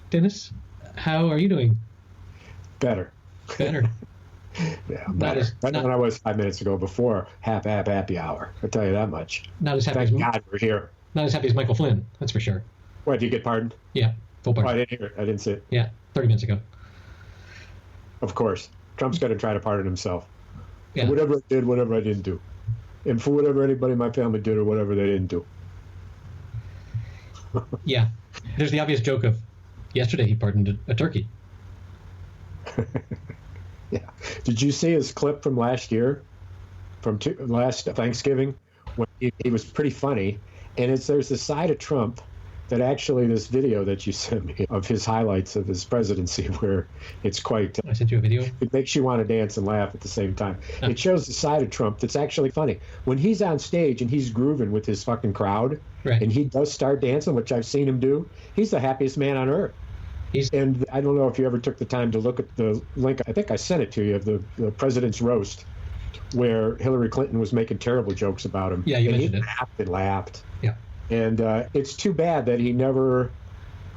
Dennis, how are you doing? Better. Better. Yeah, better. Better than I was 5 minutes ago before happy hour. I'll tell you that much. Not as happy Thank God we're here. Not as happy as Michael Flynn, that's for sure. What, did you get pardoned? Yeah, full pardon. Oh, I didn't hear it. I didn't see it. Yeah, 30 minutes ago. Of course. Trump's going to try to pardon himself. Yeah. For whatever I did, whatever I didn't do. And for whatever anybody in my family did or whatever they didn't do. Yeah. There's the obvious joke of yesterday he pardoned a turkey. Yeah. Did you see his clip from last year? From last Thanksgiving? When he was pretty funny. And there's a side of Trump that actually this video that you sent me of his highlights of his presidency where it's quite... I sent you a video? It makes you want to dance and laugh at the same time. Oh. It shows the side of Trump that's actually funny. When he's on stage and he's grooving with his fucking crowd, right, and he does start dancing, which I've seen him do, he's the happiest man on earth. And I don't know if you ever took the time to look at the link. I think I sent it to you of the president's roast where Hillary Clinton was making terrible jokes about him. Yeah, you mentioned it. And he laughed and laughed. Yeah. And it's too bad that he never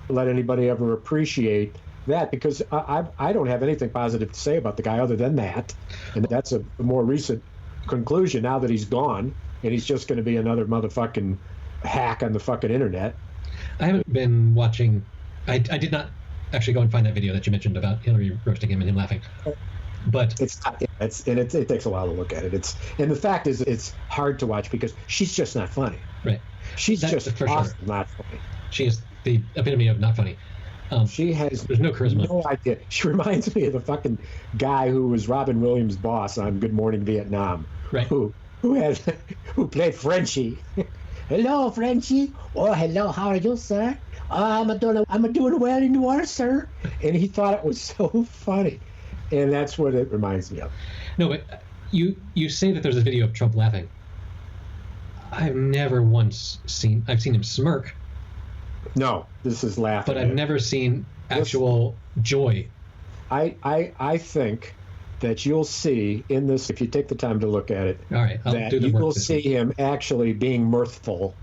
let anybody ever appreciate that, because I don't have anything positive to say about the guy other than that. And that's a more recent conclusion now that he's gone and he's just going to be another motherfucking hack on the fucking internet. I haven't been watching. I did not actually go and find that video that you mentioned about Hillary roasting him and him laughing. But it takes a while to look at it. And the fact is, it's hard to watch because she's just not funny. Right. She's That's just for awesome, sure. not funny. She is the epitome of not funny. There's no charisma. No idea. She reminds me of the fucking guy who was Robin Williams' boss on Good Morning Vietnam. Right. Who played Frenchie. Hello, Frenchie. Oh, hello. How are you, sir? I'm doing well in the water, sir. And he thought it was so funny. And that's what it reminds me of. No, but you say that there's a video of Trump laughing. I've never once seen... I've seen him smirk. No, this is laughing. But I've never seen actual joy. I think that you'll see in this, if you take the time to look at it, all right, that you will see him actually being mirthful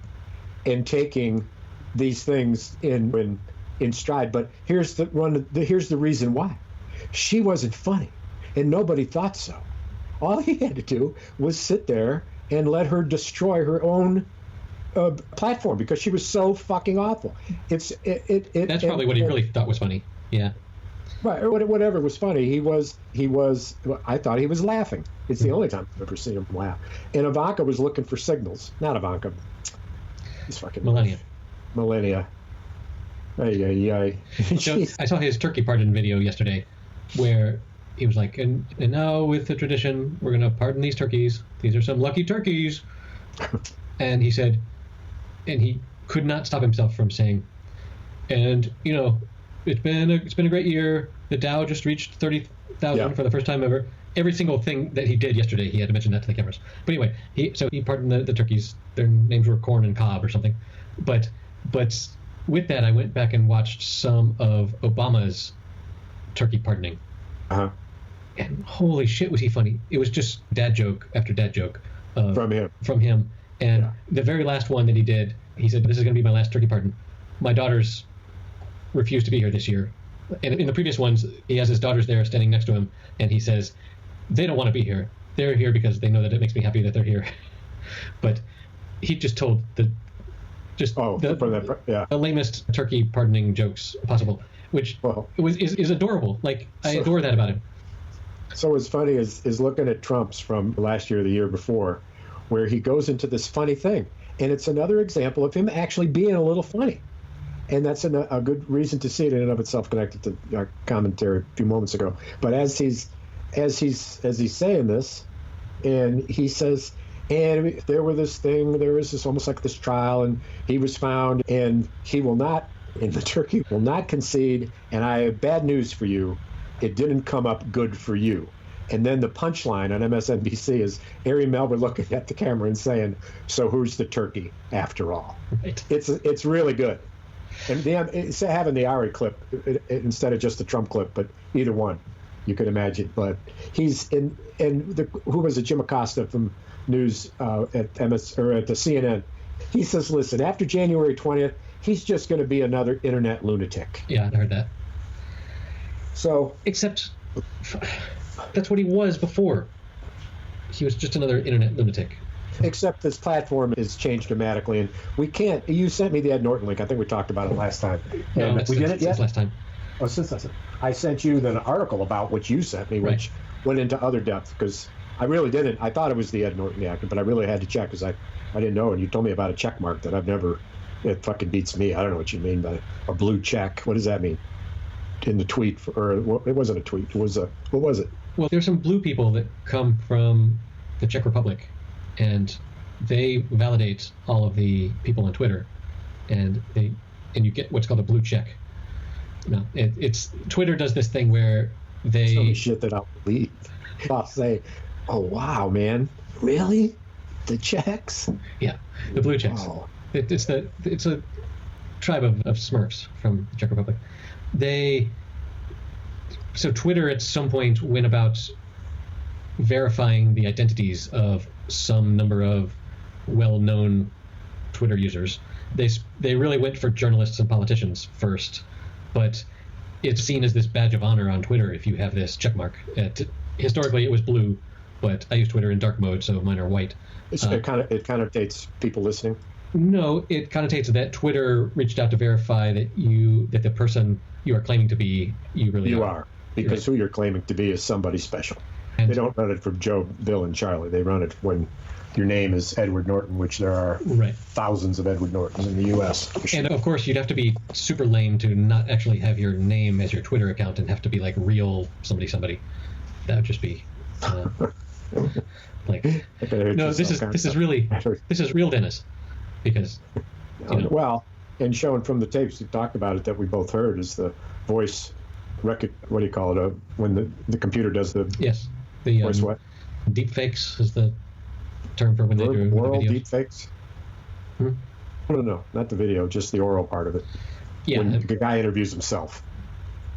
and taking these things in stride. But here's the reason why. She wasn't funny, and nobody thought so. All he had to do was sit there and let her destroy her own platform because she was so fucking awful. That's probably what he really thought was funny. Yeah. Right, or whatever was funny. He was. I thought he was laughing. It's the only time I've ever seen him laugh. And Ivanka was looking for signals. Not Ivanka. He's fucking Melania. Ay. So I saw his turkey pardon video yesterday, where he was like, and now with the tradition, we're going to pardon these turkeys. These are some lucky turkeys. And he said, and he could not stop himself from saying, and it's been a great year. The Dow just reached 30,000 for the first time ever. Every single thing that he did yesterday, he had to mention that to the cameras. But anyway, he pardoned the turkeys. Their names were Corn and Cobb or something. But with that, I went back and watched some of Obama's turkey pardoning. Uh-huh. And holy shit, was he funny. It was just dad joke after dad joke. From him. And the very last one that he did, he said, this is going to be my last turkey pardon. My daughters refused to be here this year. And in the previous ones, he has his daughters there standing next to him, and he says, they don't want to be here. They're here because they know that it makes me happy that they're here. But he just told the lamest turkey pardoning jokes possible, which is adorable. Like, I adore that about him. So what's funny is looking at Trump's from last year or the year before, where he goes into this funny thing. And it's another example of him actually being a little funny. And that's a good reason to see it in and of itself, connected to our commentary a few moments ago. But as he's saying this, and he says, and there was this almost like this trial, and he was found, and the turkey will not concede, and I have bad news for you. It didn't come up good for you. And then the punchline on MSNBC is Ari Melber looking at the camera and saying, so who's the turkey after all? Right. It's really good. And it's having the Ari clip instead of just the Trump clip, but either one you could imagine. But he's who was it, Jim Acosta from News at the CNN. He says, listen, after January 20th, he's just going to be another internet lunatic. Yeah, I heard that. So, except that's what he was before. He was just another internet lunatic. Except this platform has changed dramatically, and we can't. You sent me the Ed Norton link. I think we talked about it last time. No, we did it yet. Last time. Oh, since I sent you the article about what you sent me, which went into other depth, because I really didn't. I thought it was the Ed Norton actor, but I really had to check because I didn't know. And you told me about a check mark that I've never. It fucking beats me. I don't know what you mean by a blue check. What does that mean? In the tweet, it wasn't a tweet. It was a. What was it? Well, there's some blue people that come from the Czech Republic, and they validate all of the people on Twitter, and you get what's called a blue check. No, it's Twitter does this thing where they some shit that I'll believe. I'll say, "Oh wow, man, really? The Czechs?" Yeah, the blue checks. Wow. It's a tribe of Smurfs from the Czech Republic. So Twitter at some point went about verifying the identities of some number of well-known Twitter users. They really went for journalists and politicians first, but it's seen as this badge of honor on Twitter if you have this checkmark. Historically, it was blue, but I use Twitter in dark mode, so mine are white. It connotates people listening. No, it connotates that Twitter reached out to verify that the person you are claiming to be, you are. Because who you're claiming to be is somebody special. And they don't run it from Joe, Bill, and Charlie. They run it when your name is Edward Norton, which there are thousands of Edward Nortons in the U.S. And of course, you'd have to be super lame to not actually have your name as your Twitter account and have to be like real somebody. That would just be like no. This is real Dennis, because well, and shown from the tapes you talked about it that we both heard is the voice. What do you call it? When the computer does the voice what? Deep fakes is the term for when they do oral the deep fakes. No, not the video, just the oral part of it. Yeah, when the guy interviews himself,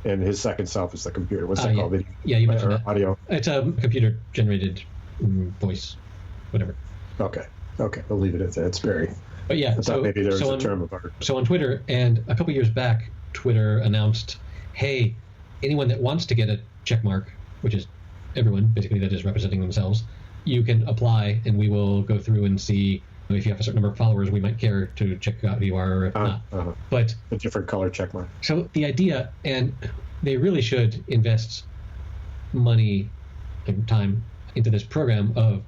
and his second self is the computer. What's that called? Video? Yeah, you mentioned that. Audio. It's a computer-generated voice, whatever. Okay, we'll leave it at that. It's very. But yeah, I thought maybe there was a term of art. So on Twitter, and a couple years back, Twitter announced, "Hey, anyone that wants to get a check mark, which is everyone basically that is representing themselves, you can apply, and we will go through and see if you have a certain number of followers. We might care to check out who you are, or if not." But a different color check mark. So the idea, and they really should invest money and time into this program of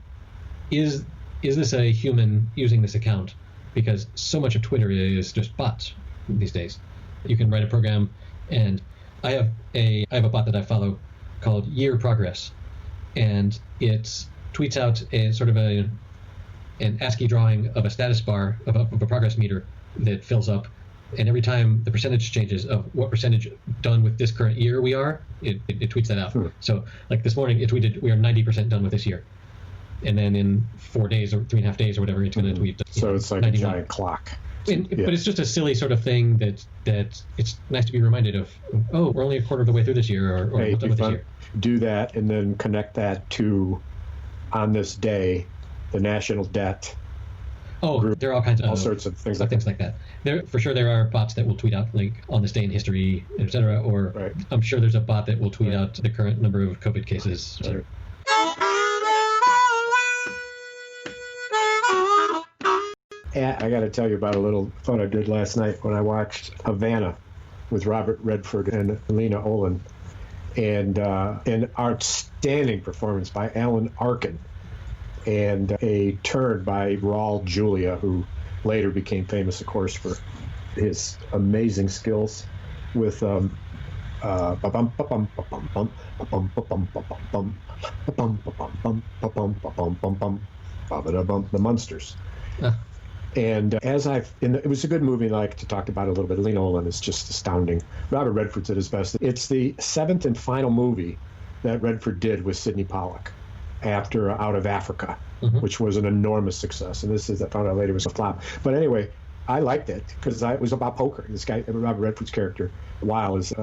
is this a human using this account? Because so much of Twitter is just bots these days. You can write a program, and I have a bot that I follow called Year Progress, and it tweets out a sort of an ASCII drawing of a status bar of a progress meter that fills up, and every time the percentage changes of what percentage done with this current year we are, it tweets that out. So like this morning it tweeted we are 90% done with this year, and then in 4 days or 3.5 days or whatever it's going to tweet. So it's like 91. A giant clock. But it's just a silly sort of thing that it's nice to be reminded of. Oh, we're only a quarter of the way through this year, or hey, what's up with this year. Do that and then connect that to, on this day, the national debt. Oh, group, there are all kinds of sorts of things like that. There for sure there are bots that will tweet out like on this day in history, etc. Or I'm sure there's a bot that will tweet out the current number of COVID cases, etc. I got to tell you about a little fun I did last night when I watched Havana with Robert Redford and Lena Olin, and an outstanding performance by Alan Arkin, and a turn by Raul Julia, who later became famous, of course, for his amazing skills with the Munsters. And it was a good movie, like to talk about it a little bit. Lena Olin is just astounding. Robert Redford's at his best. It's the seventh and final movie that Redford did with Sidney Pollack after Out of Africa, which was an enormous success. And I found out later, was a flop. But anyway, I liked it because it was about poker. This guy, Robert Redford's character, Weil, is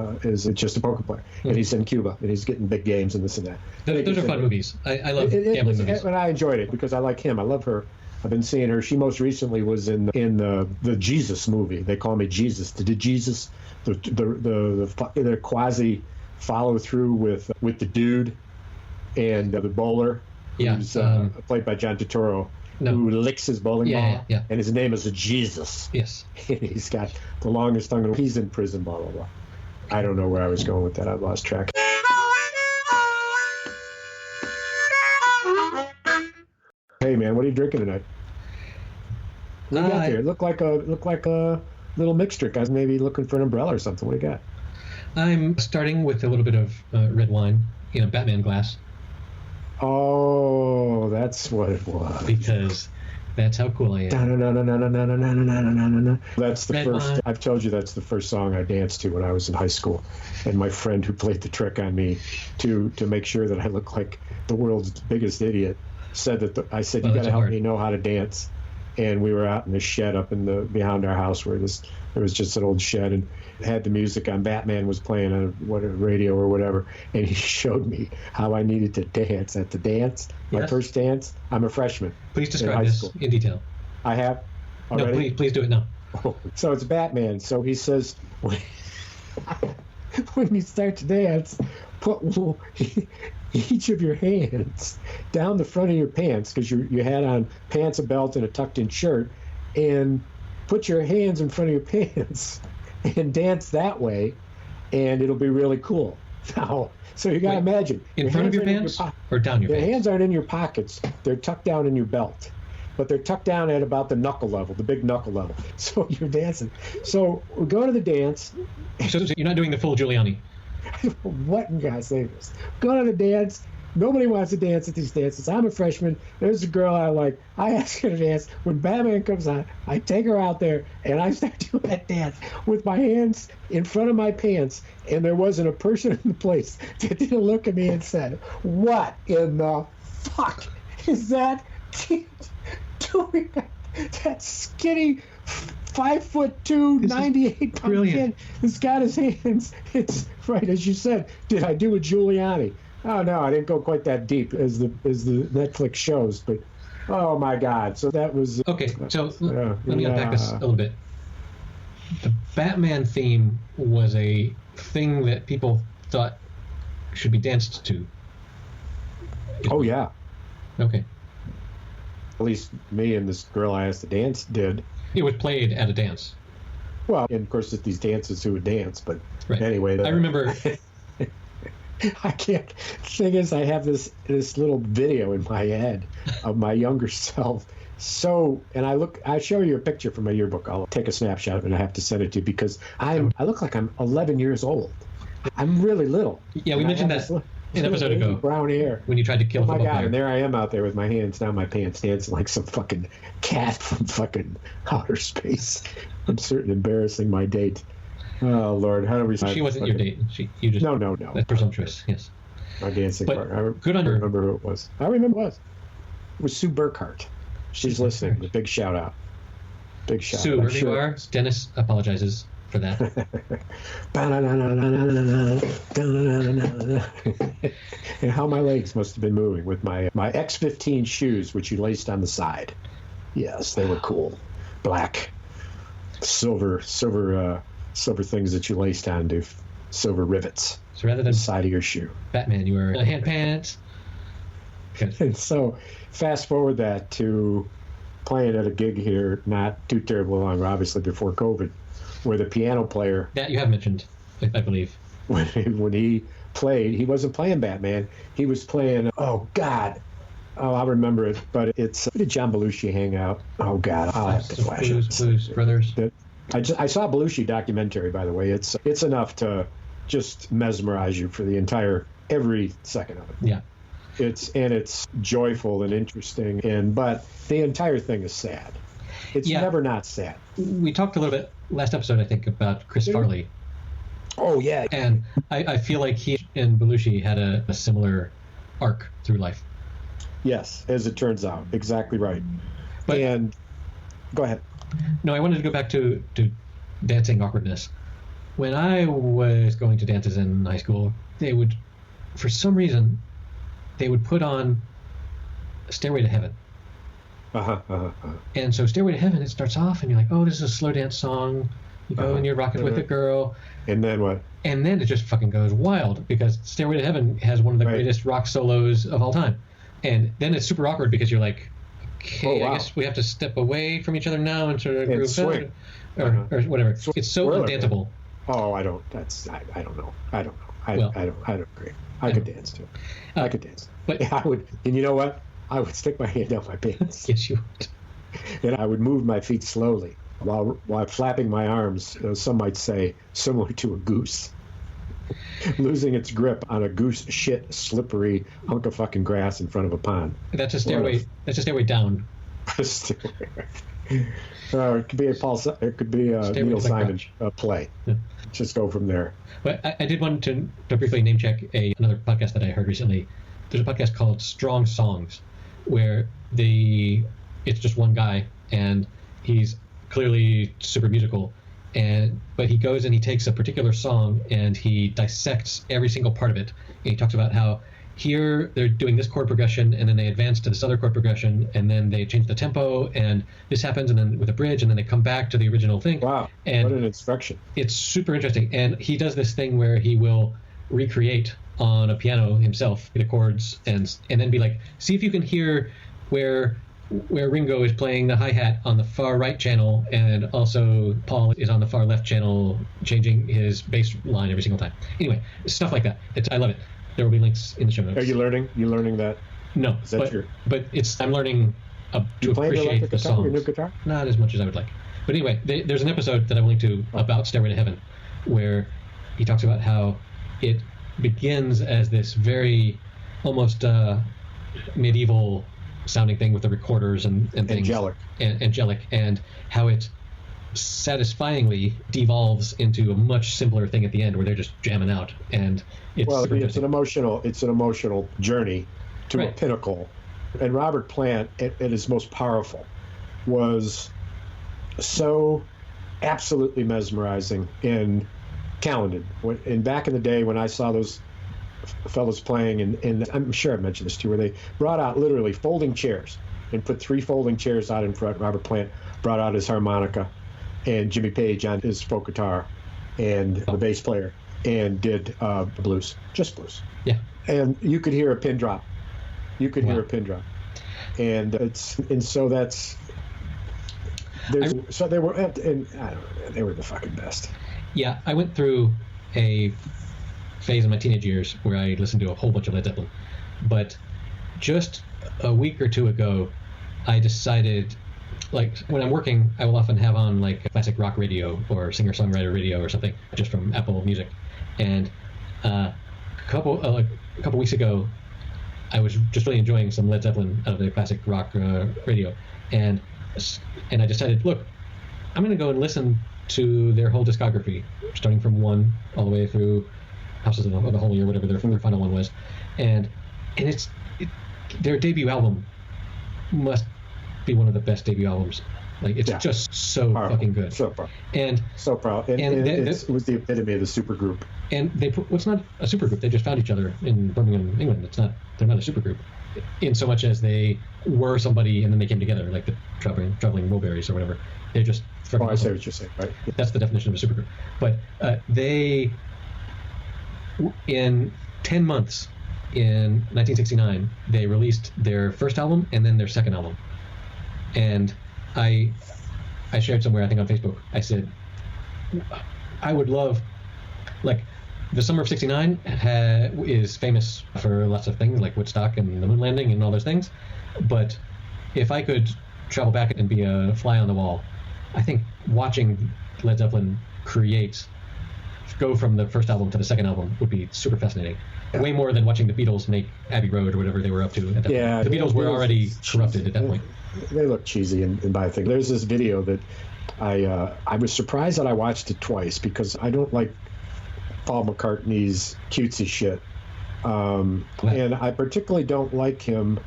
just a poker player, and he's in Cuba, and he's getting big games and this and that. Those are fun movies. I love gambling movies. And I enjoyed it because I like him. I love her. I've been seeing her. She most recently was in the Jesus movie. They call me Jesus. The Jesus, the quasi follow through with the dude and the bowler, who's played by John Turturro, who licks his bowling ball, and his name is Jesus. Yes. And he's got the longest tongue. He's in prison, blah, blah, blah. I don't know where I was going with that. I lost track. Hey, man, what are you drinking tonight? What do you got there? Look like a little mixed drink. I was maybe looking for an umbrella or something. What do you got? I'm starting with a little bit of red wine in a Batman glass. Oh, that's what it was. Because that's how cool I am. That's the first. I've told you that's the first song I danced to when I was in high school, and my friend who played the trick on me to make sure that I look like the world's biggest idiot said that I said, you got to help me know how to dance. And we were out in the shed up in behind our house where there was just an old shed, and had the music on. Batman was playing on radio or whatever, and he showed me how I needed to dance at the dance. My first dance. I'm a freshman. Please describe this in detail. I have already? No, please do it now. Oh, so it's Batman. So he says, when you start to dance, put each of your hands down the front of your pants, because you had on pants, a belt, and a tucked-in shirt, and put your hands in front of your pants and dance that way, and it'll be really cool. Now, so you got to imagine. In front of your pants or down your pants? Your hands aren't in your pockets. They're tucked down in your belt. But they're tucked down at about the knuckle level, the big knuckle level. So you're dancing. So we go to the dance. So you're not doing the full Giuliani? What in God's name is? Go to the dance. Nobody wants to dance at these dances. I'm a freshman. There's a girl I like. I ask her to dance. When Batman comes on, I take her out there, and I start doing that dance with my hands in front of my pants, and there wasn't a person in the place that didn't look at me and said, what in the fuck is that kid doing? That skinny 5'2", 98-pound kid has got his hands. It's right, as you said. Did I do a Giuliani? Oh no, I didn't go quite that deep as the Netflix shows, but oh my God! So that was okay. So let me unpack this a little bit. The Batman theme was a thing that people thought should be danced to. Oh yeah. Okay. At least me and this girl I asked to dance did. It was played at a dance. Well, and of course, it's these dancers who would dance, but right. Anyway. I remember. I can't. The thing is, I have this little video in my head of my younger self. So, and I show you a picture from my yearbook. I'll take a snapshot of it and I have to send it to you because I look like I'm 11 years old. I'm really little. Yeah, we mentioned that an episode ago. Brown hair. When you tried to kill a football player. And there I am out there with my hands down my pants dancing like some fucking cat from fucking outer space. I'm certainly embarrassing my date. Oh, Lord, how do we... She wasn't your date. You just... No. That's presumptuous, yes. My dancing partner. Good on her. I remember who it was. I remember who it was. It was Sue Burkhart. She's listening. A big shout out. Big shout Sue, wherever you are, Dennis apologizes for that. And how my legs must have been moving with my X15 shoes, which you laced on the side. Yes, they were cool. Black, silver things that you laced onto, silver rivets. So rather than the side of your shoe. Batman, you were hand pants. Good. And so, fast forward that to playing at a gig here, not too terribly long, obviously before COVID, where the piano player that you have mentioned, I believe, when he played, he wasn't playing Batman. He was playing. Oh God. Oh, I remember it, but it's... Where did John Belushi hang out? Oh, God, I'll have to flash it. Blues Brothers. I saw a Belushi documentary, by the way. It's enough to just mesmerize you for every second of it. Yeah. It's joyful and interesting, but the entire thing is sad. It's never not sad. We talked a little bit last episode, I think, about Chris Farley. Oh, yeah. And I feel like he and Belushi had a similar arc through life. Yes, as it turns out. Exactly right. And go ahead. No, I wanted to go back to dancing awkwardness. When I was going to dances in high school, they would, for some reason, put on Stairway to Heaven. And so Stairway to Heaven, it starts off and you're like, oh, this is a slow dance song. You go and you're rocking with a girl. And then what? And then it just fucking goes wild because Stairway to Heaven has one of the greatest rock solos of all time. And then it's super awkward because you're like, okay, I guess we have to step away from each other now and sort of groove swing. Or whatever. It's so undanceable. Oh, I don't know. I don't agree. I could dance too. I could dance. But I would, and you know what? I would stick my hand down my pants. Yes, you would. And I would move my feet slowly while flapping my arms, some might say, similar to a goose. Losing its grip on a goose shit slippery hunk of fucking grass in front of a pond. That's a stairway. That's a stairway down. It could be a Neil Simon play. Yeah. Just go from there. But I did want to briefly name check another podcast that I heard recently. There's a podcast called Strong Songs, where it's just one guy and he's clearly super musical, but he goes and he takes a particular song and he dissects every single part of it. And he talks about how here they're doing this chord progression and then they advance to this other chord progression and then they change the tempo and this happens and then with a bridge and then they come back to the original thing. Wow, and what an instruction. It's super interesting. And he does this thing where he will recreate on a piano himself the chords and then be like, see if you can hear where Ringo is playing the hi-hat on the far right channel and also Paul is on the far left channel changing his bass line every single time. Anyway, stuff like that. I love it. There will be links in the show notes. Are you learning that? No, but I'm learning to appreciate the songs. Your new guitar? Not as much as I would like. But anyway, there's an episode that I will link to about Stairway to Heaven where he talks about how it begins as this very almost medieval sounding thing with the recorders and things. Angelic, and how it satisfyingly devolves into a much simpler thing at the end where they're just jamming out, and it's an emotional journey to a pinnacle. And Robert Plant at his most powerful was so absolutely mesmerizing and talented. And back in the day when I saw those fellas playing, and I'm sure I've mentioned this too, where they brought out literally folding chairs and put 3 folding chairs out in front. Robert Plant brought out his harmonica and Jimmy Page on his folk guitar and the bass player and did blues, just blues. Yeah. And you could hear a pin drop. Hear a pin drop. And so they were I don't know, they were the fucking best. Yeah, I went through a phase in my teenage years where I listened to a whole bunch of Led Zeppelin, but just a week or two ago I decided, like, when I'm working I will often have on like a classic rock radio or singer-songwriter radio or something just from Apple Music, and a couple weeks ago I was just really enjoying some Led Zeppelin out of the classic rock radio, and I decided, look, I'm going to go and listen to their whole discography, starting from 1 all the way through Houses of the Holy or whatever their final one was, and their debut album must be one of the best debut albums. Like, it's just so powerful, fucking good. So proud. And so proud. And it was the epitome of the supergroup. And it's not a supergroup. They just found each other in Birmingham, England. They're not a supergroup, in so much as they were somebody and then they came together, like the traveling Mulberries or whatever. They're just. I see what you're saying. Right. That's the definition of a supergroup. But they, in 10 months, in 1969, they released their first album and then their second album. And I shared somewhere, I think on Facebook, I said, I would love, like, the summer of '69 is famous for lots of things, like Woodstock and the moon landing and all those things. But if I could travel back and be a fly on the wall, I think watching Led Zeppelin go from the first album to the second album would be super fascinating. Yeah. Way more than watching the Beatles make Abbey Road or whatever they were up to at that point. The Beatles were already corrupted at that point. They look cheesy and by thing. There's this video that I was surprised that I watched it twice because I don't like Paul McCartney's cutesy shit. And I particularly don't like him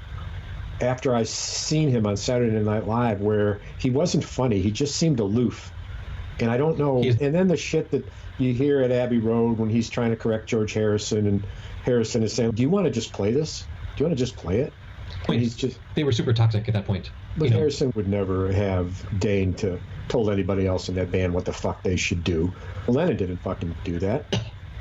after I seen him on Saturday Night Live, where he wasn't funny. He just seemed aloof. And I don't know. And then the shit that you hear at Abbey Road when he's trying to correct George Harrison, and Harrison is saying, do you want to just play this? Do you want to just play it? They were super toxic at that point. But Harrison would never have deigned to told anybody else in that band what the fuck they should do. Lennon didn't fucking do that.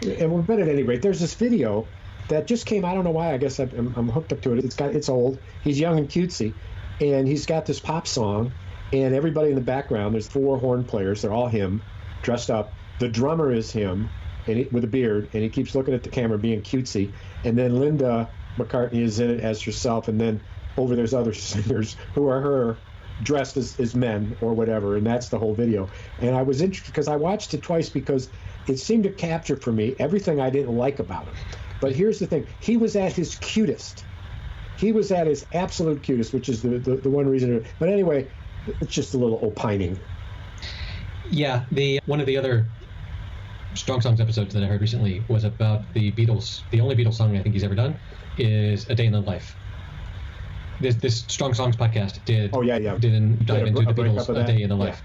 But at any rate, there's this video that just came. I don't know why. I guess I'm hooked up to it. It's old. He's young and cutesy, and he's got this pop song, and everybody in the background. There's 4 horn players. They're all him, dressed up. The drummer is him, and with a beard, and he keeps looking at the camera, being cutesy. And then Linda McCartney is in it as herself, and then over there's other singers who are her dressed as men or whatever, and that's the whole video. And I was interested because I watched it twice because it seemed to capture for me everything I didn't like about him. But here's the thing. He was at his cutest. He was at his absolute cutest, which is the one reason. But anyway, it's just a little opining. Yeah, one of the other Strong Songs episodes that I heard recently was about the Beatles. The only Beatles song I think he's ever done is A Day in the Life. This Strong Songs podcast didn't dive into the Beatles A Day in the Life.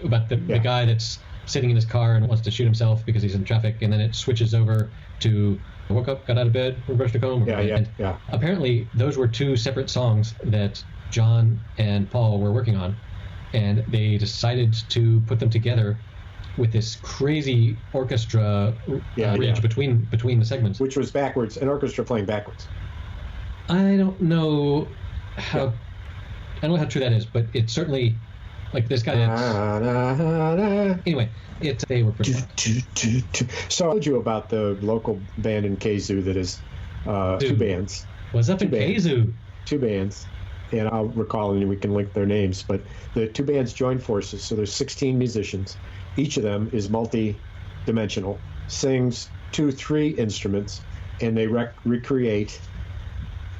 About the guy that's sitting in his car and wants to shoot himself because he's in traffic, and then it switches over to woke up, got out of bed, brushed a comb. Apparently, those were 2 separate songs that John and Paul were working on, and they decided to put them together with this crazy orchestra bridge between the segments, which was backwards, an orchestra playing backwards. I don't know how true that is, but it's certainly like this guy. Anyway, they were pretty fun. So I told you about the local band in Kazoo that is 2 bands. What's up in Kazoo? 2 bands, and I'll recall and we can link their names. But the 2 bands joined forces, so there's 16 musicians. Each of them is multi-dimensional, sings 2-3 instruments, and they recreate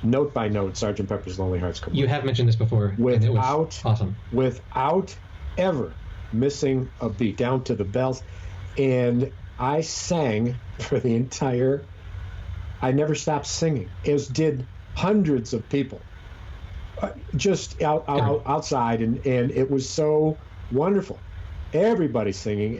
note by note Sgt. Pepper's Lonely Hearts Club. You have mentioned this before, and it was awesome. Without ever missing a beat, down to the bells. And I sang for the entire... I never stopped singing, as did hundreds of people, just outside, and it was so wonderful. Everybody singing,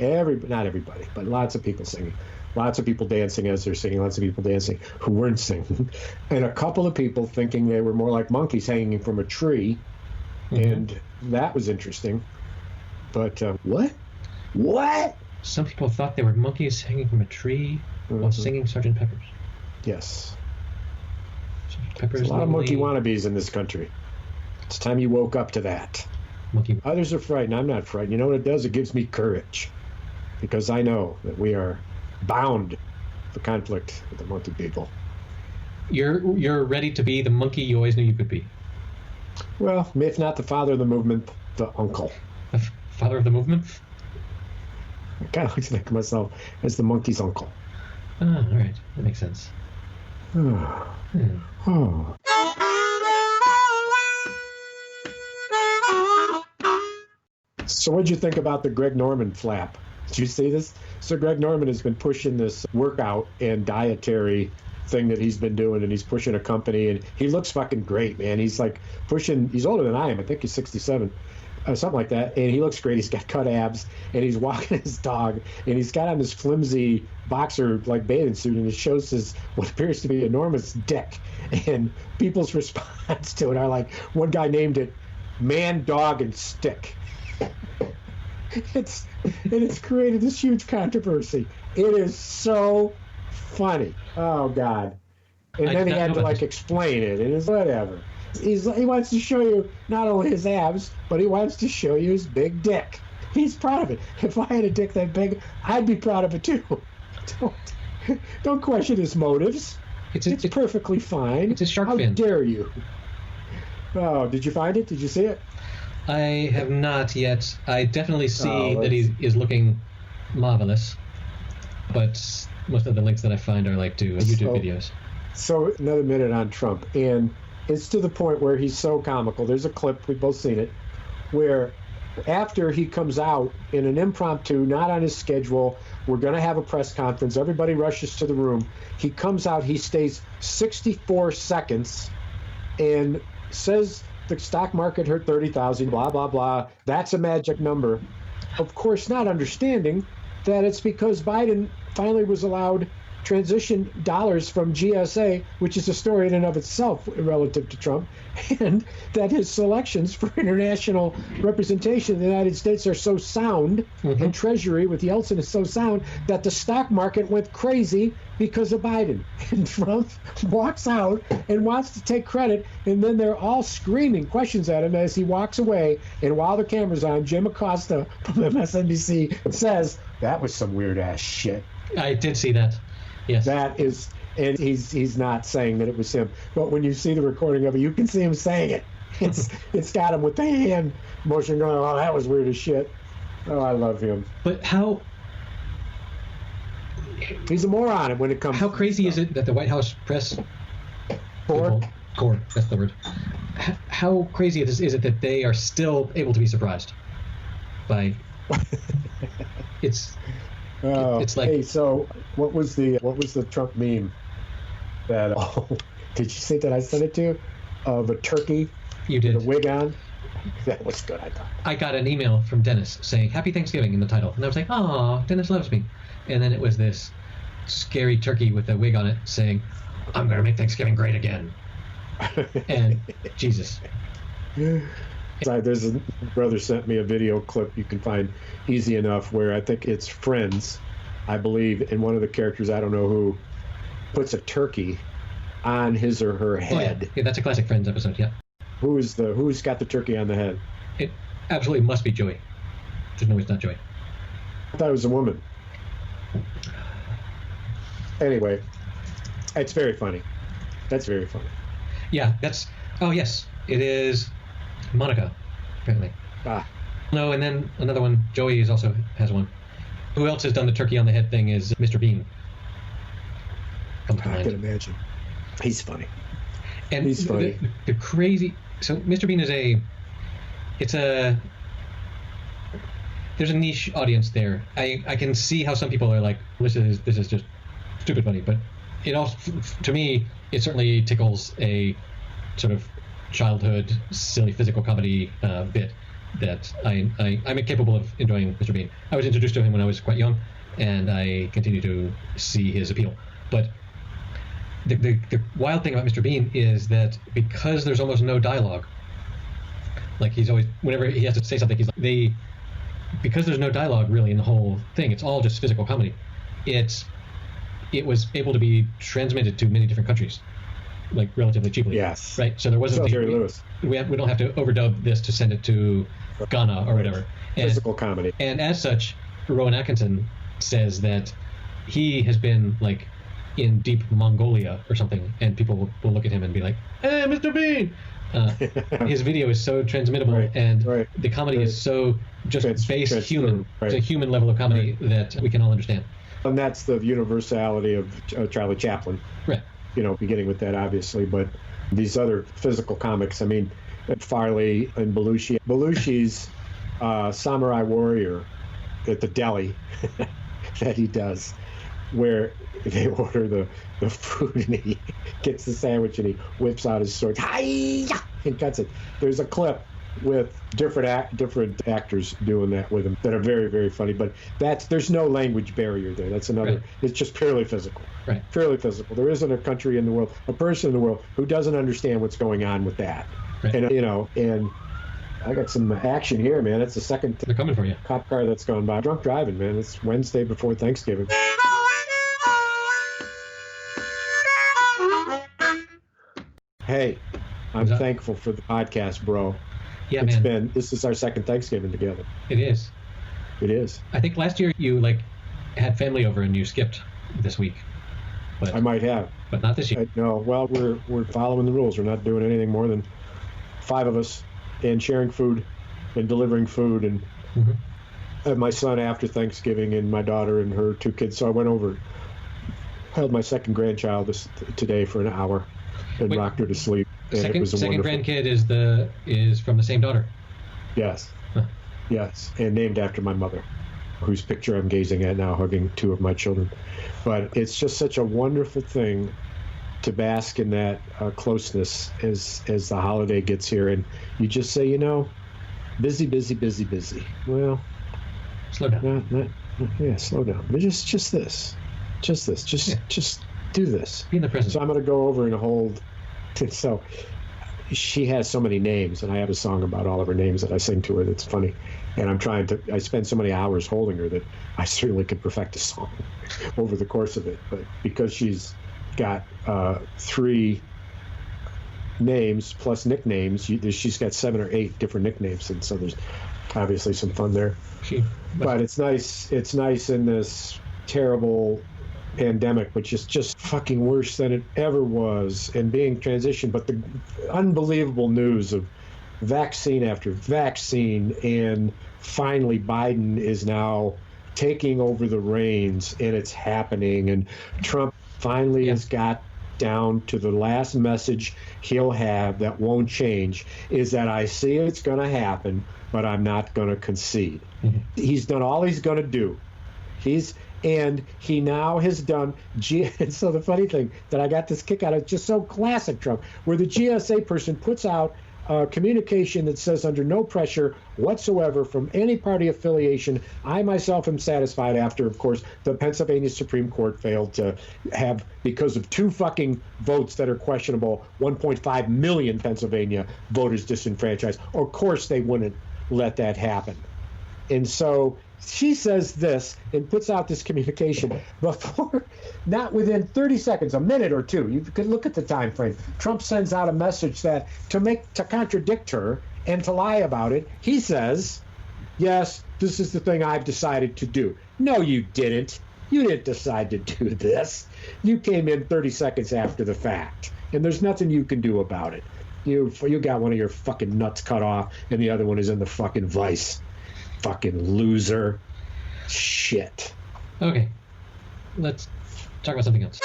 not everybody, but lots of people singing. Lots of people dancing as they're singing, lots of people dancing who weren't singing. And a couple of people thinking they were more like monkeys hanging from a tree. Mm-hmm. And that was interesting. But what? Some people thought they were monkeys hanging from a tree while singing Sgt. Pepper's. Yes. Sgt. Pepper's There's a lot of monkey wannabes in this country. It's time you woke up to that. Others are frightened. I'm not frightened. You know what it does? It gives me courage. Because I know that we are bound for conflict with the monkey people. You're ready to be the monkey you always knew you could be. Well, if not the father of the movement, the uncle. The father of the movement? I kind of like to think of myself as the monkey's uncle. Oh, all right. That makes sense. So what'd you think about the Greg Norman flap? Did you see this? So Greg Norman has been pushing this workout and dietary thing that he's been doing, and he's pushing a company, and he looks fucking great, man. He's like pushing, he's older than I am. I think he's 67, something like that. And he looks great. He's got cut abs, and he's walking his dog, and he's got on this flimsy boxer like bathing suit, and it shows his what appears to be enormous dick. And people's response to it are like, one guy named it "Man, Dog, and Stick." It's created this huge controversy. It is so funny. Oh God! And then he had to like explain it, and it's whatever. He wants to show you not only his abs, but he wants to show you his big dick. He's proud of it. If I had a dick that big, I'd be proud of it too. Don't question his motives. It's perfectly fine. It's a shark fin. How dare you? Oh, did you find it? Did you see it? I have not yet. I definitely see that he is looking marvelous, but most of the links that I find are like to YouTube videos. So another minute on Trump, and it's to the point where he's so comical. There's a clip, we've both seen it, where after he comes out in an impromptu, not on his schedule, we're going to have a press conference, everybody rushes to the room, he comes out, he stays 64 seconds and says the stock market hurt 30,000, blah, blah, blah. That's a magic number. Of course, not understanding that it's because Biden finally was allowed transition dollars from GSA, which is a story in and of itself relative to Trump, and that his selections for international representation in the United States are so sound, and Treasury with Yeltsin is so sound, that the stock market went crazy because of Biden. And Trump walks out and wants to take credit, and then they're all screaming questions at him as he walks away. And while the camera's on, Jim Acosta from MSNBC says, "That was some weird ass shit." I did see that. Yes. That is, and he's not saying that it was him, but when you see the recording of it, you can see him saying it. It's got him with the hand motion going, "Oh, that was weird as shit." Oh, I love him. But how? He's a moron when it comes. How crazy is it that the White House press Corps? That's the word. How crazy is it that they are still able to be surprised by? It's like, hey, so what was the Trump meme that did you see that I sent it to you, of a turkey you did with a wig on? That was good, I thought. I got an email from Dennis saying "Happy Thanksgiving" in the title, and I was like, "Oh, Dennis loves me." And then it was this scary turkey with a wig on it saying, "I'm gonna make Thanksgiving great again." And Jesus. There's a brother sent me a video clip you can find easy enough where I think it's Friends, I believe, and one of the characters, I don't know who, puts a turkey on his or her head. Oh, yeah, that's a classic Friends episode. Yeah. Who's got the turkey on the head? It absolutely must be Joey. There's no way it's not Joey. I thought it was a woman. Anyway, it's very funny. That's very funny. Yeah, oh yes, it is Monica, apparently. No, and then another one, Joey also has one. Who else has done the turkey on the head thing is Mr. Bean. I can imagine. He's funny. And he's funny. The crazy, so Mr. Bean there's a niche audience there. I can see how some people are like, this is just stupid funny, but it also, to me, it certainly tickles a sort of childhood silly physical comedy bit that I'm capable of enjoying. Mr. Bean. I was introduced to him when I was quite young, and I continue to see his appeal. But the wild thing about Mr. Bean is that because there's almost no dialogue, like he's always, whenever he has to say something, because there's no dialogue really in the whole thing, it's all just physical comedy. It was able to be transmitted to many different countries, like relatively cheaply. Yes. Right. So there wasn't Jerry Lewis. We don't have to overdub this to send it to Ghana or whatever. Physical comedy. And as such, Rowan Atkinson says that he has been like in deep Mongolia or something, and people will look at him and be like, "Hey, Mr. Bean." His video is so transmittable, and the comedy is so just base human. It's a human level of comedy that we can all understand. And that's the universality of Charlie Chaplin. Right. Beginning with that, obviously, but these other physical comics, I mean, Farley and Belushi. Belushi's Samurai Warrior at the deli that he does, where they order the food and he gets the sandwich and he whips out his sword and cuts it. There's a clip with different actors doing that with him that are very, very funny, but there's no language barrier there. That's another. Right. It's just purely physical. Right. Purely physical. There isn't a country in the world, a person in the world who doesn't understand what's going on with that. Right. And and I got some action here, man. It's the second they're coming for you. Cop car that's gone by. Drunk driving, man. It's Wednesday before Thanksgiving. Hey, I'm thankful for the podcast, bro. Yeah, This is our second Thanksgiving together. It is. It is. I think last year you had family over and you skipped this week. But I might have. But not this year. No, well, we're following the rules. We're not doing anything more than 5 of us and sharing food and delivering food. And I had my son after Thanksgiving and my daughter and her 2 kids. So I went over, held my second grandchild today for an hour and rocked her to sleep. And second it was second grandkid is from the same daughter. Yes. Huh. Yes, and named after my mother, whose picture I'm gazing at now, hugging 2 of my children. But it's just such a wonderful thing to bask in that closeness as the holiday gets here, and you just say, busy, busy, busy, busy. Well, slow down. Yeah, slow down. But just this. Just this. Just do this. Be in the present. So I'm going to go over and hold. So she has so many names, and I have a song about all of her names that I sing to her that's funny. And I spend so many hours holding her that I certainly could perfect a song over the course of it. But because she's got 3 names plus nicknames, she's got 7 or 8 different nicknames, and so there's obviously some fun there. But it's nice in this terrible pandemic, which is just fucking worse than it ever was, and being transitioned. But the unbelievable news of vaccine after vaccine, and finally Biden is now taking over the reins, and it's happening, and Trump finally has got down to the last message he'll have that won't change, is that I see it's going to happen, but I'm not going to concede. Mm-hmm. He's done all he's going to do. And he now has done, and so the funny thing that I got this kick out of, just so classic Trump, where the GSA person puts out communication that says, under no pressure whatsoever from any party affiliation, I myself am satisfied, after, of course, the Pennsylvania Supreme Court failed to have, because of 2 fucking votes that are questionable, 1.5 million Pennsylvania voters disenfranchised. Of course they wouldn't let that happen. And so she says this and puts out this communication before, not within 30 seconds, a minute or 2, you could look at the time frame, Trump sends out a message that to contradict her and to lie about it, he says, yes, this is the thing I've decided to do. No, you didn't. You didn't decide to do this. You came in 30 seconds after the fact, and there's nothing you can do about it. You got one of your fucking nuts cut off, and the other one is in the fucking vice. Fucking loser. Shit. Okay. Let's talk about something else.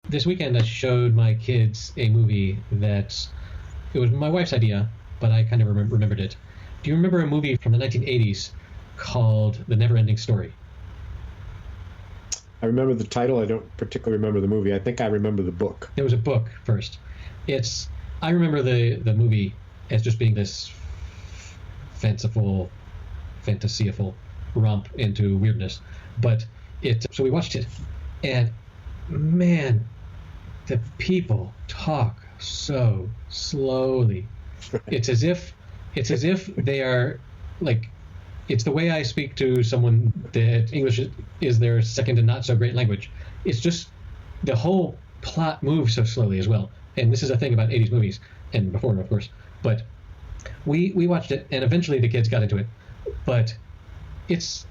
This weekend I showed my kids a movie that it was my wife's idea, but I kind of remembered it. Do you remember a movie from the 1980s called The NeverEnding Story? I remember the title. I don't particularly remember the movie. I think I remember the book. There was a book first. I remember the movie as just being this fanciful romp into weirdness. But so we watched it, and man, the people talk so slowly. It's as if they are like, it's the way I speak to someone that English is their second and not so great language. It's just the whole plot moves so slowly as well. And this is a thing about 80s movies, and before, of course. But we watched it, and eventually the kids got into it. But it's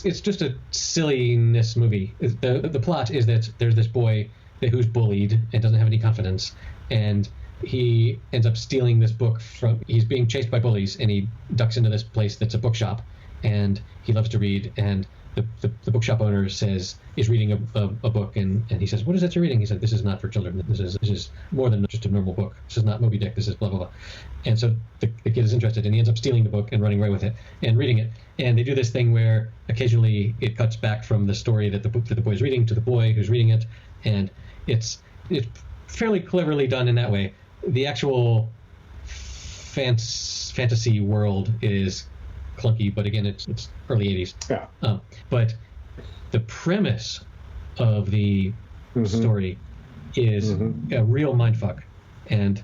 just a silliness movie. The plot is that there's this boy who's bullied and doesn't have any confidence, and he ends up stealing this book he's being chased by bullies, and he ducks into this place that's a bookshop, and he loves to read, and the bookshop owner is reading a book, and he says, what is that you're reading? He said, this is not for children. This is more than just a normal book. This is not Moby Dick. This is blah, blah, blah. And so the kid is interested, and he ends up stealing the book and running away with it and reading it. And they do this thing where occasionally it cuts back from the story that the boy is reading to the boy who's reading it. And it's fairly cleverly done in that way. The actual fantasy world is clunky, but again, it's early 80s. Yeah. But the premise of the story is a real mindfuck, and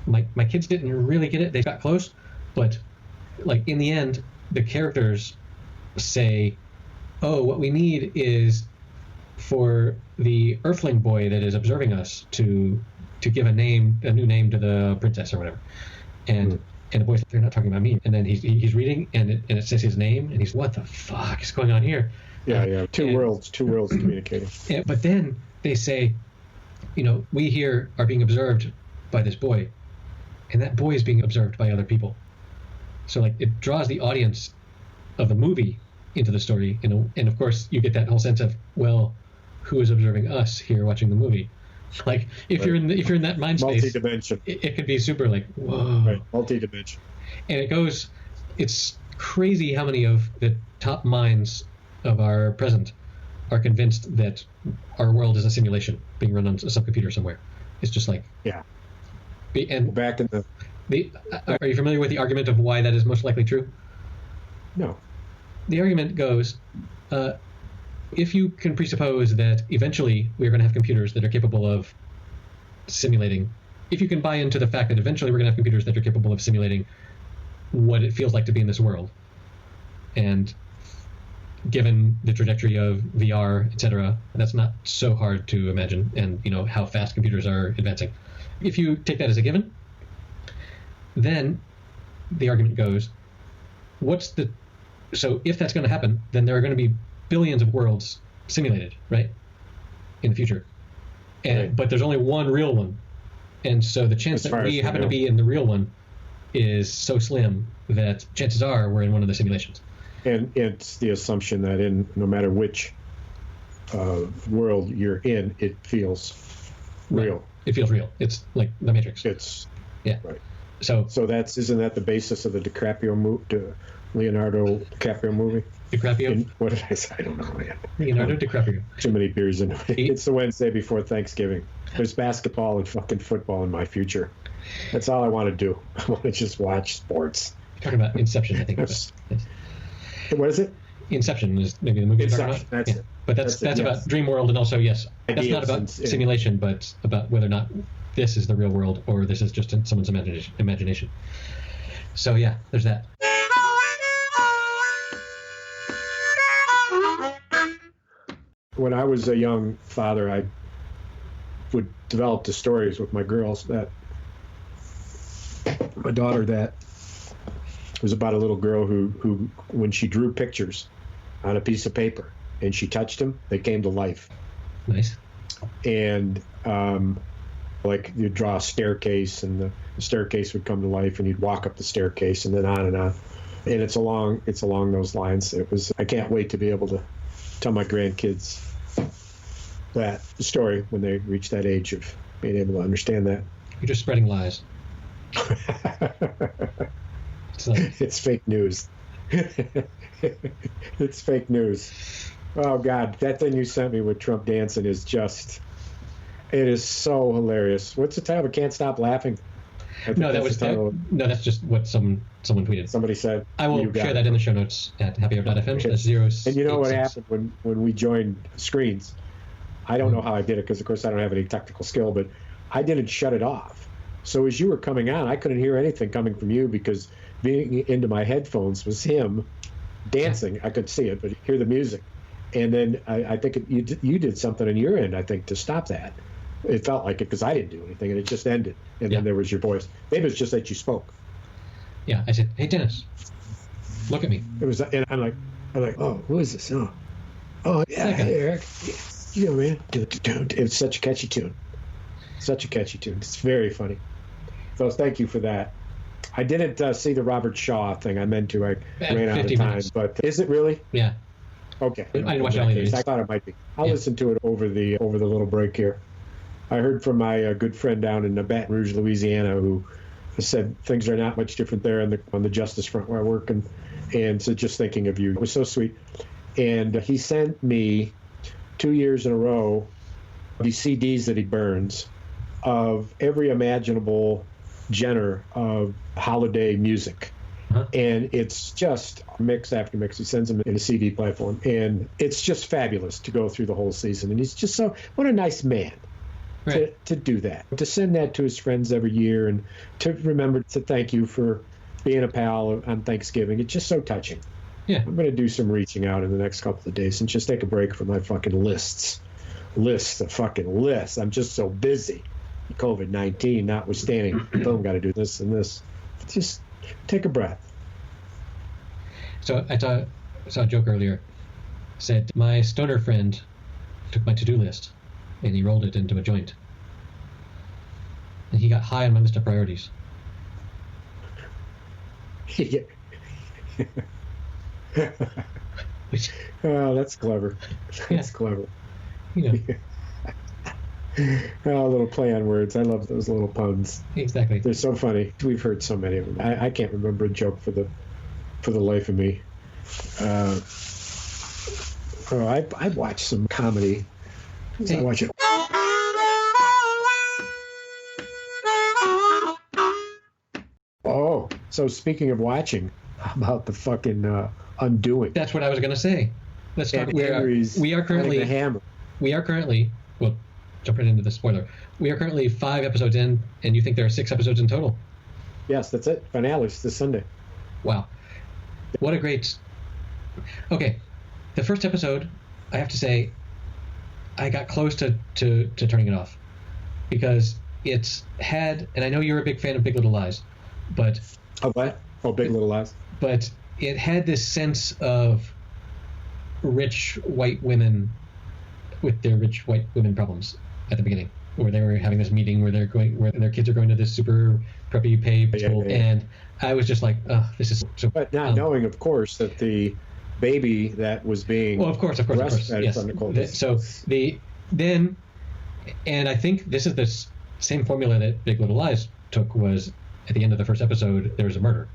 my kids didn't really get it. They got close, but like in the end, the characters say, "Oh, what we need is for the Earthling boy that is observing us to give a new name to the princess or whatever," and the boy's like, they're not talking about me. And then he's reading, and it says his name, and he's, what the fuck is going on here? Yeah. Two worlds communicating. But then they say, we here are being observed by this boy, and that boy is being observed by other people. So like it draws the audience of the movie into the story, and of course you get that whole sense of, well, who is observing us here watching the movie? Like if you're in that mind space, multi-dimension. It could be super like, whoa. Right, multi-dimension. And it's crazy how many of the top minds of our present are convinced that our world is a simulation being run on a subcomputer somewhere. It's just like, yeah. And back in are you familiar with the argument of why that is most likely true? No. The argument goes, if you can presuppose that eventually we're going to have computers that are capable of simulating, if you can buy into the fact that eventually we're going to have computers that are capable of simulating what it feels like to be in this world, and given the trajectory of VR, etc., that's not so hard to imagine, and how fast computers are advancing. If you take that as a given, then the argument goes, so if that's going to happen, then there are going to be billions of worlds simulated, right, in the future, but there's only one real one, and so the chance that we happen to be in the real one is so slim that chances are we're in one of the simulations. And it's the assumption that no matter which world you're in, it feels real. Right. It feels real. It's like the Matrix. Right. So isn't that the basis of the Leonardo DiCaprio movie? DiCaprio? What did I say? I don't know, man. Leonardo DiCaprio. Too many beers in it. It's the Wednesday before Thanksgiving. There's basketball and fucking football in my future. That's all I want to do. I want to just watch sports. You're talking about Inception, I think. Yes. What is it? Inception is maybe the movie you're talking about. That's it. But that's about Dream World, and also, yes, that's not about simulation, but about whether or not this is the real world or this is just in someone's imagination. So, yeah, there's that. When I was a young father, I would develop the stories with my girls that my daughter that was about a little girl who when she drew pictures on a piece of paper and she touched them, they came to life. Nice. And like you'd draw a staircase and the staircase would come to life and you'd walk up the staircase and then on and on. And it's along those lines. I can't wait to be able to tell my grandkids that story when they reach that age of being able to understand that. You're just spreading lies. It's fake news. It's fake news. Oh, God. That thing you sent me with Trump dancing is just... It is so hilarious. What's the title? I Can't Stop Laughing. No, that's just what someone tweeted. Somebody said. I will share that in the show notes at happyhour.fm. That's 0. And you know what happened when we joined screens? I don't know how I did it because, of course, I don't have any technical skill, but I didn't shut it off. So as you were coming on, I couldn't hear anything coming from you because being into my headphones was him dancing. I could see it, but hear the music. And then I think you did something on your end, I think, to stop that. It felt like it because I didn't do anything, and it just ended. And then there was your voice. Maybe it's just that you spoke. Yeah, I said, "Hey, Dennis, look at me." It was, and I'm like, "Oh, who is this? Oh, yeah, hey, Eric. You know, man." It's such a catchy tune. Such a catchy tune. It's very funny. So thank you for that. I didn't see the Robert Shaw thing. I meant to. I ran out of time. Minutes. But is it really? Yeah. Okay. I didn't watch it all either. I thought it might be. I'll listen to it over the little break here. I heard from my good friend down in Baton Rouge, Louisiana, who said things are not much different there on the justice front where I work, and so just thinking of you. It was so sweet. And he sent me 2 years in a row these CDs that he burns of every imaginable genre of holiday music. Uh-huh. And it's just mix after mix. He sends them in a CD platform. And it's just fabulous to go through the whole season. And he's just what a nice man. Right. To do that, to send that to his friends every year, and to remember to thank you for being a pal on Thanksgiving. It's just so touching. Yeah. I'm going to do some reaching out in the next couple of days and just take a break from my fucking lists of fucking lists. I'm just so busy. COVID-19 notwithstanding, boom, got to do this and this. Just take a breath. So I saw a joke earlier. Said my stoner friend took my to-do list and he rolled it into a joint. And he got high on my list of priorities. Yeah. Oh, that's clever. That's clever. You know. Oh, a little play on words. I love those little puns. Exactly. They're so funny. We've heard so many of them. I can't remember a joke for the life of me. I watch some comedy. I watch it. Oh, so speaking of watching, about the fucking undoing. That's what I was going to say. Let's talk. And Henry's we are currently the hammer. We are currently, well, jump right into the spoiler. We are currently 5 episodes in, and you think there are 6 episodes in total? Yes, that's it. Finale's this Sunday. Wow. What a great... Okay, the first episode, I have to say, I got close to turning it off. Because it's had, and I know you're a big fan of Big Little Lies, but... Oh, what? Oh, Big Little Lies. But it had this sense of rich white women with their rich white women problems at the beginning, where they were having this meeting where their kids are going to this super preppy paid school, and I was just like, oh, this is so. But not knowing, of course, that the baby that was being of course, yes. And I think this is the same formula that Big Little Lies took. Was at the end of the first episode, there was a murder.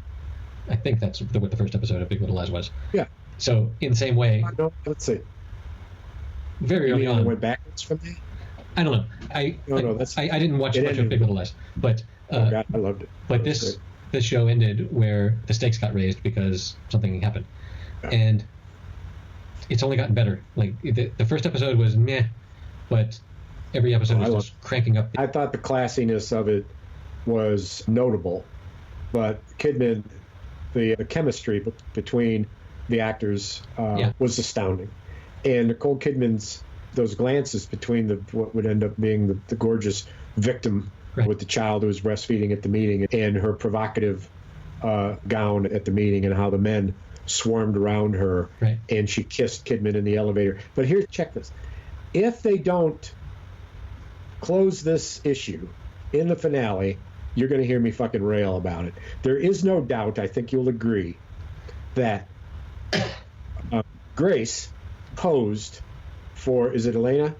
I think that's what the first episode of Big Little Lies was. Yeah. So in the same way. No, let's see. Very early on. It went backwards from there? I don't know. I didn't watch much of Big Little Lies, but God, I loved it. But this show ended where the stakes got raised because something happened, and it's only gotten better. Like the first episode was meh, but every episode was just cranking up. I thought the classiness of it was notable, but Kidman, the chemistry between the actors was astounding. And Nicole Kidman's, those glances between what would end up being the gorgeous victim with the child who was breastfeeding at the meeting, and her provocative gown at the meeting, and how the men swarmed around her, and she kissed Kidman in the elevator. But here, check this. If they don't close this issue in the finale, you're going to hear me fucking rail about it. There is no doubt, I think you'll agree, that Grace posed for, is it Elena?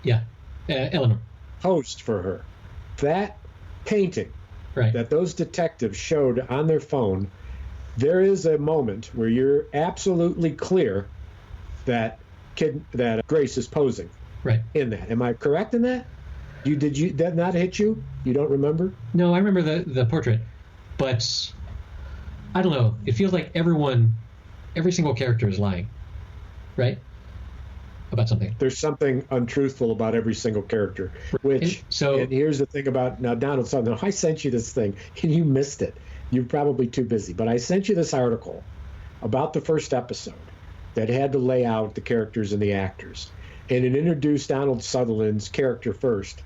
Yeah, Eleanor. Posed for her. That painting that those detectives showed on their phone, there is a moment where you're absolutely clear that Grace is posing in that. Am I correct in that? Did that not hit you? You don't remember? No, I remember the portrait, but I don't know. It feels like every single character is lying, right? About something. There's something untruthful about every single character. And here's the thing about now, Donald Sutherland. I sent you this thing, and you missed it. You're probably too busy. But I sent you this article about the first episode that had to lay out the characters and the actors, and it introduced Donald Sutherland's character first.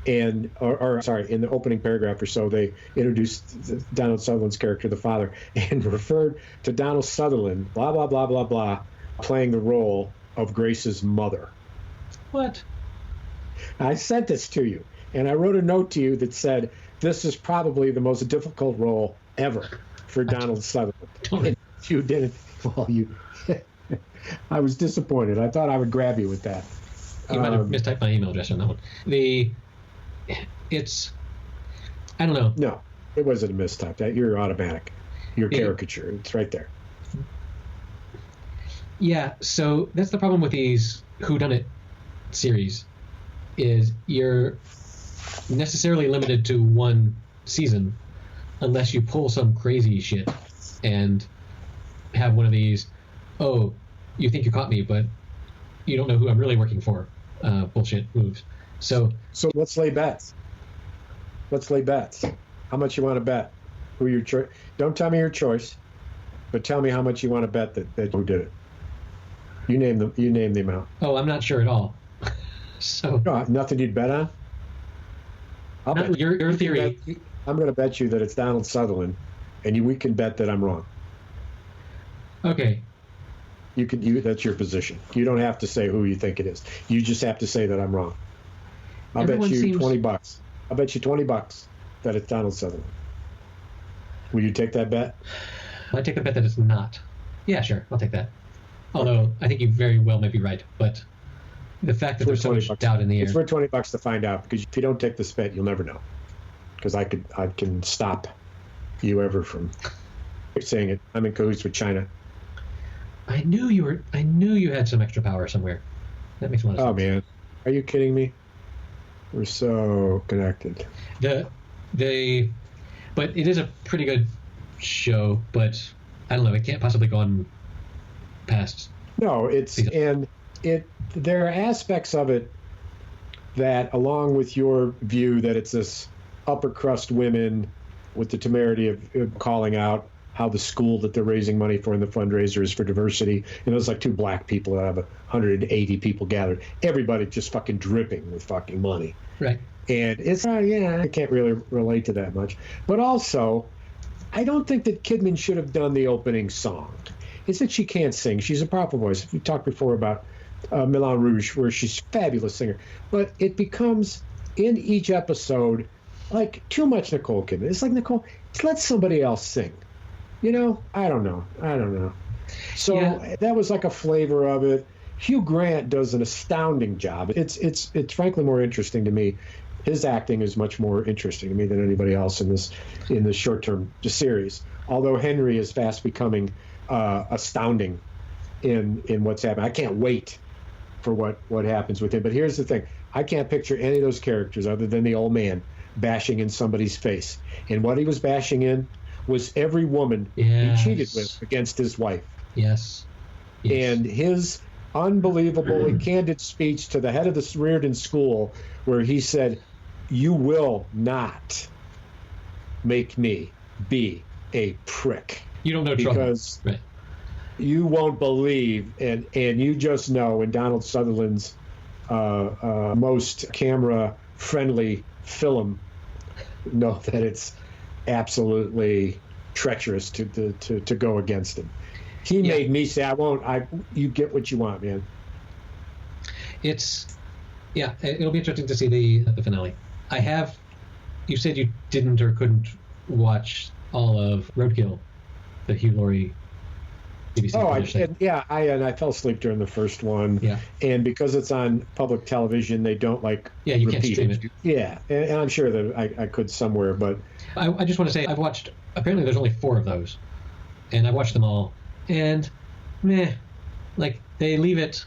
In the opening paragraph or so, they introduced Donald Sutherland's character, the father, and referred to Donald Sutherland, blah, blah, blah, blah, blah, playing the role of Grace's mother. What? I sent this to you, and I wrote a note to you that said, this is probably the most difficult role ever for Donald Sutherland. And you didn't. Well, I was disappointed. I thought I would grab you with that. You might have mistyped my email address on that one. I don't know. No, it wasn't a mistype. You're automatic. You're caricature. It's right there. Yeah, so that's the problem with these whodunit series, is you're necessarily limited to one season unless you pull some crazy shit and have one of these, oh, you think you caught me, but you don't know who I'm really working for, bullshit moves. So let's lay bets. How much you want to bet? Who your choice? Don't tell me your choice, but tell me how much you want to bet that who did it. You name the amount. Oh, I'm not sure at all. So no, nothing you'd bet on. I'll bet your theory. I'm going to bet you that it's Donald Sutherland, and we can bet that I'm wrong. Okay. That's your position. You don't have to say who you think it is. You just have to say that I'm wrong. I'll bet you $20. I'll bet you $20 that it's Donald Sutherland. Will you take that bet? I take the bet that it's not. Yeah, sure. I'll take that. Although I think you very well may be right, but the fact that there's so much doubt in the air. It's worth $20 to find out, because if you don't take this bet, you'll never know. Because I can stop you ever from saying it. I'm in cahoots with China. I knew you had some extra power somewhere. That makes a lot of sense. Oh man, are you kidding me? We're so connected. But it is a pretty good show, but I don't know. It can't possibly go on past. No, there are aspects of it that, along with your view that it's this upper crust women with the temerity of calling out how the school that they're raising money for in the fundraiser is for diversity, and there's like two black people that have 180 people gathered, everybody just fucking dripping with fucking money. Right. And it's, I can't really relate to that much. But also, I don't think that Kidman should have done the opening song. It's that she can't sing. She's a proper voice. We talked before about Moulin Rouge, where she's a fabulous singer. But it becomes, in each episode, like too much Nicole Kidman. It's like, Nicole, let somebody else sing. You know? I don't know. So that was like a flavor of it. Hugh Grant does an astounding job. It's frankly more interesting to me. His acting is much more interesting to me than anybody else in this short-term series. Although Henry is fast becoming astounding in what's happening. I can't wait for what happens with him. But here's the thing: I can't picture any of those characters other than the old man bashing in somebody's face. And what he was bashing in was every woman he cheated with against his wife. Yes. And his unbelievably candid speech to the head of the Reardon School, where he said, "You will not make me be a prick. You don't know because trouble. Right. You won't believe, and you just know." In Donald Sutherland's most camera-friendly film, know that it's absolutely treacherous to go against him. He made me say, you get what you want, man. It'll be interesting to see the finale. You said you didn't or couldn't watch all of Roadkill, the Hugh Laurie BBC. I fell asleep during the first one. Yeah. And because it's on public television, they don't you can't stream it. Yeah, and I'm sure that I could somewhere, but I just want to say I've watched. Apparently, there's only 4 of those, and I watched them all, and they leave it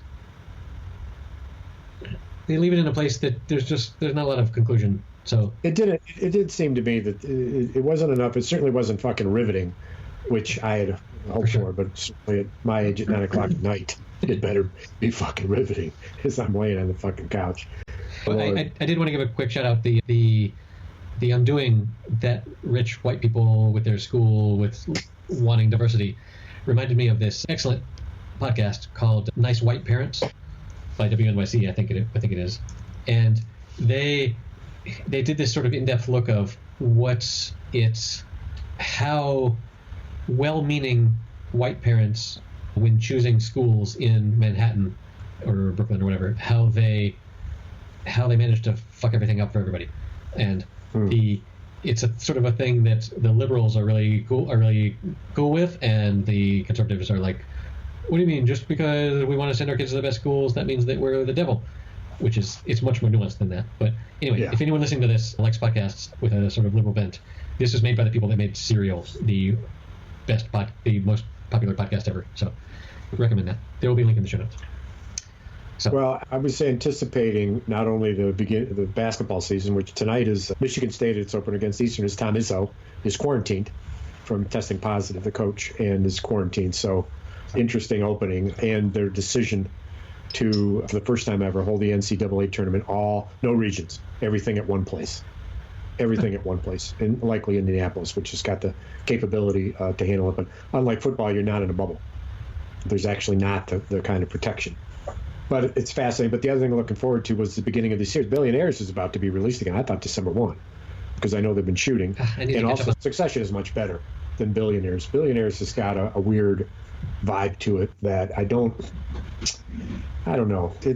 in a place that there's not a lot of conclusion. So it did seem to me that it wasn't enough. It certainly wasn't fucking riveting, which I had hoped for, but certainly at my age at 9 o'clock at night, it better be fucking riveting as I'm laying on the fucking couch. Well, I did want to give a quick shout out the undoing that rich white people with their school with wanting diversity reminded me of this excellent podcast called Nice White Parents by WNYC, I think it is. And they did this sort of in-depth look of how well-meaning white parents, when choosing schools in Manhattan or Brooklyn or whatever, how they managed to fuck everything up for everybody. And it's a sort of a thing that the liberals are really cool with, and the conservatives are like, what do you mean? Just because we want to send our kids to the best schools, that means that we're the devil? It's much more nuanced than that. But anyway, if anyone listening to this likes podcasts with a sort of liberal bent, this was made by the people that made Serial, the most popular podcast ever. So recommend that. There will be a link in the show notes. So. Well, I was anticipating not only the basketball season, which tonight is Michigan State. It's open against Eastern. As Tom Izzo is quarantined from testing positive, the coach, and is quarantined. So interesting opening, and their decision to, for the first time ever, hold the NCAA tournament, no regions, everything at one place. Everything at one place, and likely Indianapolis, which has got the capability to handle it. But unlike football, you're not in a bubble. There's actually not the kind of protection. But it's fascinating. But the other thing I'm looking forward to was the beginning of the series. Billionaires is about to be released again. I thought December 1, because I know they've been shooting. And also Succession is much better than Billionaires. Billionaires has got a weird vibe to it that I don't know. They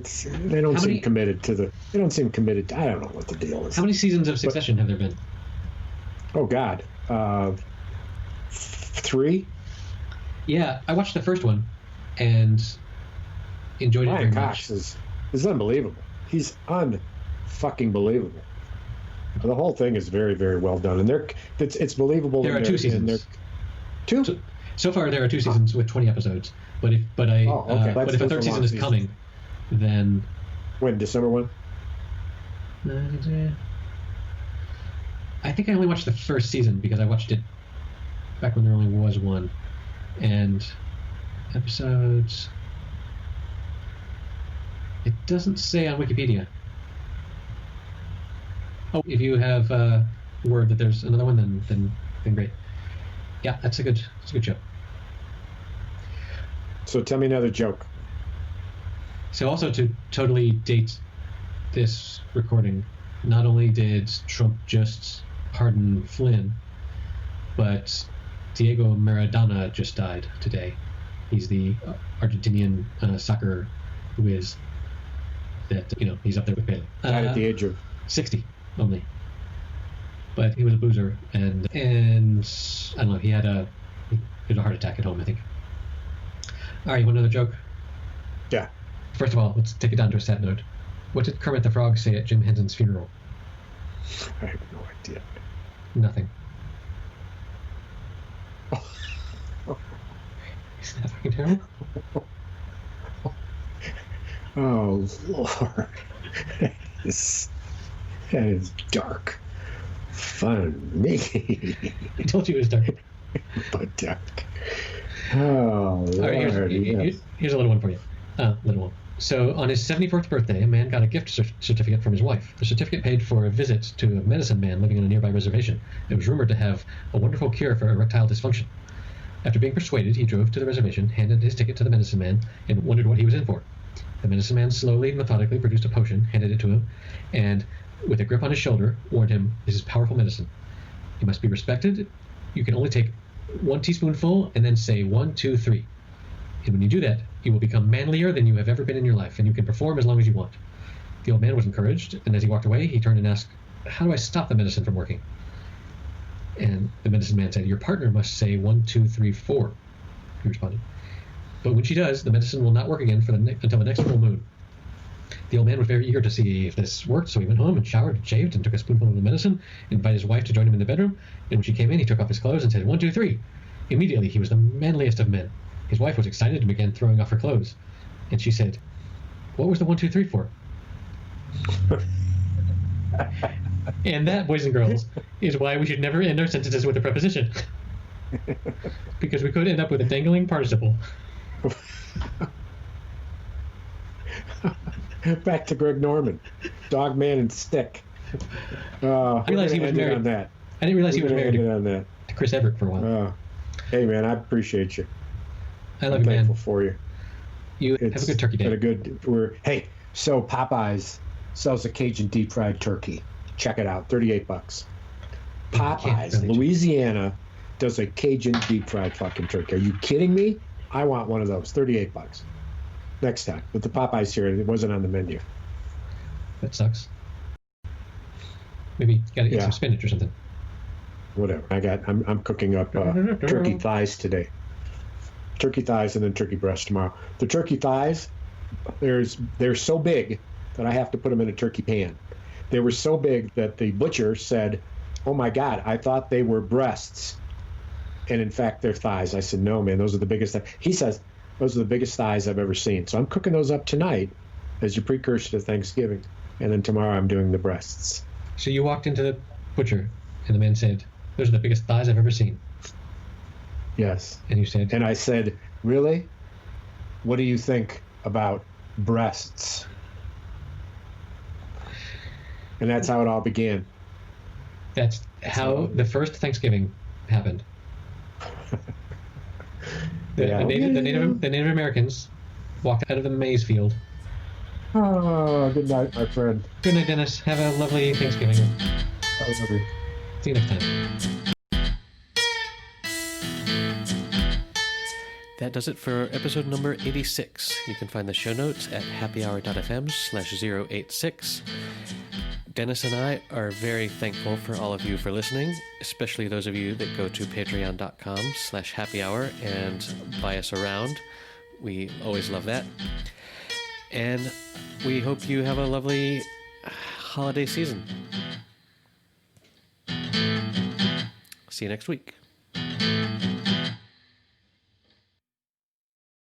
don't seem committed. I don't know what the deal is. How many seasons of Succession have there been? Oh God, 3. Yeah, I watched the first one and enjoyed it very Cox much. is unbelievable. He's unfucking believable. The whole thing is very, very well done, and it's believable. There are 2 seasons. 2. So far, there are 2 seasons with 20 episodes. But if a third season is coming, then when December 1? I think I only watched the first season because I watched it back when there only was one. And episodes... It doesn't say on Wikipedia. Oh, if you have word that there's another one, then great. Yeah, it's a good show. So tell me another joke. So also to totally date this recording, not only did Trump just pardon Flynn, but Diego Maradona just died today. He's the Argentinian soccer whiz that, he's up there with Pele. Died at the age of 60 only. But he was a boozer, and I don't know, he had a heart attack at home, I think. All right, you want another joke? Yeah. First of all, let's take it down to a sad note. What did Kermit the Frog say at Jim Henson's funeral? I have no idea. Nothing. Isn't that fucking terrible? Oh, Lord. That is dark. Funny. I told you it was dark. But dark. Oh, Lord. All right, here's a little one for you. Little one. So on his 74th birthday, a man got a gift certificate from his wife. The certificate paid for a visit to a medicine man living on a nearby reservation. It was rumored to have a wonderful cure for erectile dysfunction. After being persuaded, he drove to the reservation, handed his ticket to the medicine man, and wondered what he was in for. The medicine man slowly and methodically produced a potion, handed it to him, and with a grip on his shoulder, warned him, "This is powerful medicine. You must be respected. You can only take 1 teaspoonful and then say 1, 2, 3. And when you do that, you will become manlier than you have ever been in your life, and you can perform as long as you want." The old man was encouraged, and as he walked away, he turned and asked, "How do I stop the medicine from working?" And the medicine man said, "Your partner must say 1, 2, 3, 4. He responded. "But when she does, the medicine will not work again until the next full moon." The old man was very eager to see if this worked, so he went home and showered and shaved and took a spoonful of the medicine and invited his wife to join him in the bedroom. And when she came in, he took off his clothes and said, 1, 2, 3. Immediately, he was the manliest of men. His wife was excited and began throwing off her clothes. And she said, "What was the 1, 2, 3 for?" And that, boys and girls, is why we should never end our sentences with a preposition. Because we could end up with a dangling participle. Back to Greg Norman, Dog Man and Stick. I realized he was married on that. I didn't realize he was married on that. to Chris Everett for a while. Hey man, I appreciate you. I love I'm you, man. thankful for you. You have a good turkey day. So Popeyes sells a Cajun deep fried turkey. Check it out, $38. Popeyes, Louisiana, does a Cajun deep fried fucking turkey. Are you kidding me? I want one of those. $38. Next time. But the Popeyes here, it wasn't on the menu. That sucks. Maybe you gotta eat some spinach or something. Whatever. I'm cooking up turkey thighs today. Turkey thighs and then turkey breast tomorrow. The turkey thighs, they're so big that I have to put them in a turkey pan. They were so big that the butcher said, "Oh my God, I thought they were breasts. And in fact, they're thighs." I said, "No, man, those are the biggest." He says, "Those are the biggest thighs I've ever seen." So I'm cooking those up tonight as your precursor to Thanksgiving. And then tomorrow I'm doing the breasts. So you walked into the butcher and the man said, "Those are the biggest thighs I've ever seen." Yes. And you said? And I said, "Really? What do you think about breasts?" And that's how it all began. That's how the first Thanksgiving happened. The Native Americans walked out of the maize field. Oh, good night, my friend. Good night, Dennis. Have a lovely Thanksgiving. I love you. See you next time. That does it for episode number 86. You can find the show notes at happyhour.fm/086. Dennis and I are very thankful for all of you for listening, especially those of you that go to patreon.com/happyhour and buy us around. We always love that. And we hope you have a lovely holiday season. See you next week.